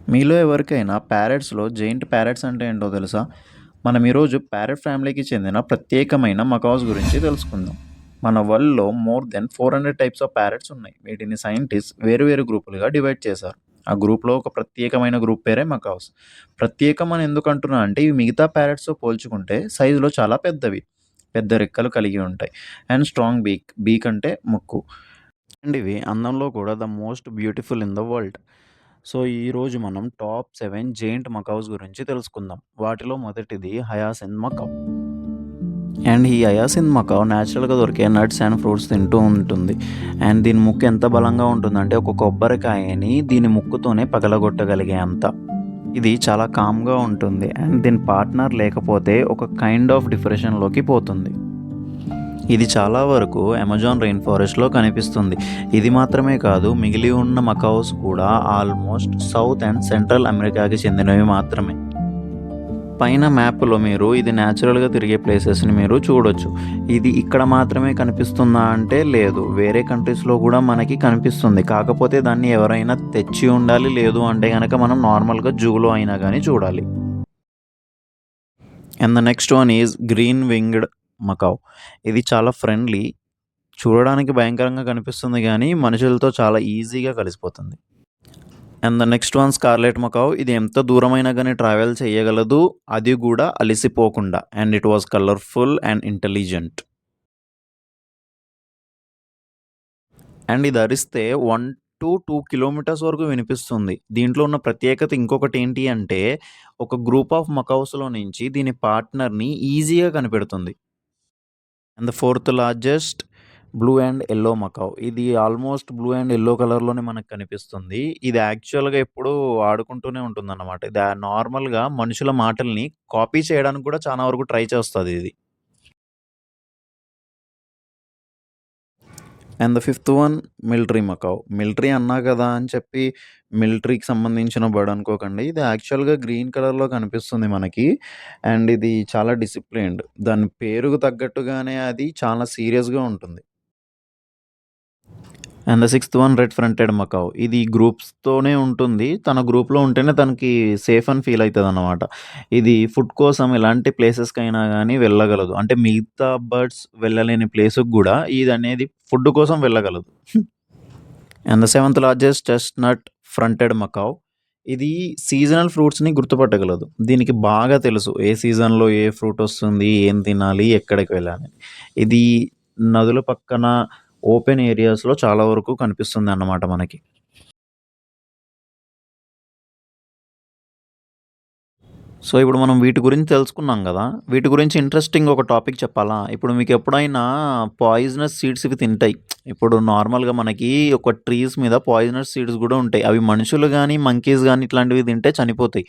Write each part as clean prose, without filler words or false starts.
మీలో ఎవరికైనా ప్యారెట్స్‌లో giant parrots అంటే ఏంటో తెలుసా? మనం ఈరోజు ప్యారెట్ ఫ్యామిలీకి చెందిన ప్రత్యేకమైన మకౌస్ గురించి తెలుసుకుందాం. మన వరల్డ్‌లో more than 400 types of parrots ఉన్నాయి. వీటిని సైంటిస్ట్ వేరు వేరు గ్రూపులుగా డివైడ్ చేశారు. ఆ గ్రూప్‌లో ఒక ప్రత్యేకమైన గ్రూప్ పేరే మకౌస్. ప్రత్యేకం అని ఎందుకు అంటున్నా అంటే ఇవి మిగతా ప్యారెట్స్‌తో పోల్చుకుంటే సైజులో చాలా పెద్దవి. పెద్ద రెక్కలు కలిగి ఉంటాయి. And strong బీక్. బీక్ అంటే ముక్కు. అండ్ ఇవి అందంలో కూడా the most beautiful in the world. So, ఈరోజు మనం టాప్ 7 జెయింట్ మకౌస్ గురించి తెలుసుకుందాం. వాటిలో మొదటిది హయాసిన్త్ మకౌ. అండ్ ఈ హయాసిన్త్ మకౌ నేచురల్‌గా దొరికే నట్స్ అండ్ ఫ్రూట్స్ తింటూ ఉంటుంది. అండ్ దీని ముక్కు ఎంత బలంగా ఉంటుందంటే ఒక కొబ్బరికాయని దీని ముక్కుతోనే పగలగొట్టగలిగే అంత. ఇది చాలా కామ్‌గా ఉంటుంది. అండ్ దీని పార్ట్నర్ లేకపోతే ఒక కైండ్ ఆఫ్ డిప్రెషన్‌లోకి పోతుంది. ఇది చాలా వరకు అమెజాన్ రెయిన్ ఫారెస్ట్‌లో కనిపిస్తుంది. ఇది మాత్రమే కాదు, మిగిలి ఉన్న మకౌస్ కూడా ఆల్మోస్ట్ సౌత్ అండ్ సెంట్రల్ అమెరికాకి చెందినవి మాత్రమే. పైన మ్యాప్‌లో మీరు ఇది నేచురల్‌గా తిరిగే ప్లేసెస్‌ని మీరు చూడొచ్చు. ఇది ఇక్కడ మాత్రమే కనిపిస్తుందా అంటే లేదు. వేరే కంట్రీస్‌లో కూడా మనకి కనిపిస్తుంది. కాకపోతే దాన్ని ఎవరైనా తెచ్చి ఉండాలి. లేదు అంటే గనక మనం నార్మల్‌గా జూలో అయినా గానీ చూడాలి. And the next one is green winged macaw. ఇది చాలా ఫ్రెండ్లీ. చూడడానికి భయంకరంగా కనిపిస్తుంది గానీ, మనుషులతో చాలా ఈజీగా కలిసిపోతుంది. And the next one scarlet macaw. ఇది ఎంత దూరమైనా గానీ ట్రావెల్ చేయగలదు. అది గూడా అలిసిపోకుండా. And it was colourful and intelligent. And ఇది అరిస్తే 1-2 కిలోమీటర్స్ వరకు వినిపిస్తుంది. దీంట్లో ఉన్న ప్రత్యేకత ఇంకొకటేంటి అంటే, ఒక గ్రూప్ ఆఫ్ మకౌస్‌లో నుంచి దీని పార్ట్నర్‌ని ఈజీగా కనిపెడుతుంది. And the fourth largest blue and yellow macaw. ఇది ఆల్మోస్ట్ బ్లూ అండ్ యెల్లో కలర్‌లోనే మనకు కనిపిస్తుంది. ఇది యాక్చువల్‌గా ఎప్పుడూ ఆడుకుంటూనే ఉంటుందన్నమాట. ఇది నార్మల్‌గా మనుషుల మాటల్ని కాపీ చేయడానికి కూడా చాలా వరకు ట్రై చేస్తదిది. And the fifth one military macaw. Military అన్నా కదా అని చెప్పి మిలిటరీకి సంబంధించిన బర్డ్ అనుకోకండి. ఇది యాక్చువల్‌గా గ్రీన్ కలర్‌లో కనిపిస్తుంది మనకి. అండ్ ఇది చాలా డిసిప్లిన్డ్. దాని పేరుకు తగ్గట్టుగానే అది చాలా సీరియస్‌గా ఉంటుంది. And the sixth one red fronted macaw. ఇది గ్రూప్స్‌తోనే ఉంటుంది. తన గ్రూప్‌లో ఉంటేనే తనకి సేఫ్ అని ఫీల్ అయితదనమాట. ఇది ఫుడ్ కోసం ఎలాంటి ప్లేసెస్‌కైనా గానీ వెళ్ళగలదు. అంటే మిగతా బర్డ్స్ వెళ్ళలేని ప్లేస్‌కి గూడా ఇదనేది ఫుడ్ కోసం వెళ్ళగలదు. And the seventh largest chestnut fronted macaw. ఇది సీజనల్ ఫ్రూట్స్‌ని గుర్తుపట్టగలదు. దీనికి బాగా తెలుసు ఏ సీజన్‌లో ఏ ఫ్రూట్ ఒస్తుంది, ఏం తినాలి, ఎక్కడికి వెళ్ళాలి. ఇది నదుల పక్కన ఓపెన్ ఏరియాస్‌లో చాలా వరకు కనిపిస్తుందన్నమాట మనకి. సో, ఇప్పుడు మనం వీటి గురించి తెలుసుకున్నాం గదా! వీటి గురించి ఇంట్రెస్టింగ్ ఒక టాపిక్ చెప్పాలా? ఇప్పుడు మీకెప్పుడైనా పాయిజనస్ సీడ్స్ ఇవి తింటాయి. ఇప్పుడు నార్మల్‌గా మనకి ఒక ట్రీస్ మీద పాయిజనస్ సీడ్స్ గూడా ఉంటాయి. అవి మనుషులు గాని, మంకీస్ గాని ఇట్లాంటివి తింటే చనిపోతాయి.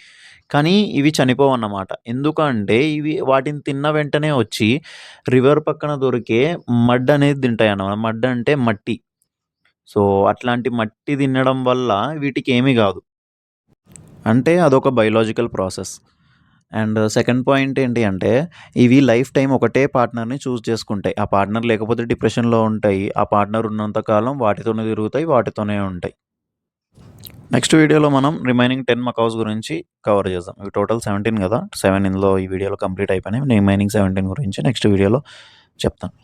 కానీ ఇవి చనిపోవన్నమాట. ఎందుకంటే ఇవి వాటిని తిన్న వెంటనే వచ్చి రివర్ పక్కన దొరికే మడ్ అనేది తింటాయన్నమాట. మడ్ అంటే మట్టి. సో, అట్లాంటి మట్టి తినడం వల్ల వీటికేమీ గాదు. అంటే అదొక biological process. And second point ఏంటి అంటే, ఇవి లైఫ్ టైమ్ ఒకటే పార్ట్నర్‌ని చూజ్ చేసుకుంటాయి. ఆ పార్ట్నర్ లేకపోతే డిప్రెషన్‌లో ఉంటాయి. ఆ పార్ట్నర్ ఉన్నంత కాలం వాటితోనే తిరుగుతాయి. వాటితోనే ఉంటాయి. నెక్స్ట్ వీడియోలో మనం రిమైనింగ్ 10 మకౌస్ గురించి కవర్ చేద్దాం. ఇవి టోటల్ 17 గదా! 7 ఇందులో ఈ వీడియోలో కంప్లీట్ అయిపోయినాయి. రిమైనింగ్ 17 గురించి నెక్స్ట్ వీడియోలో చెప్తాను.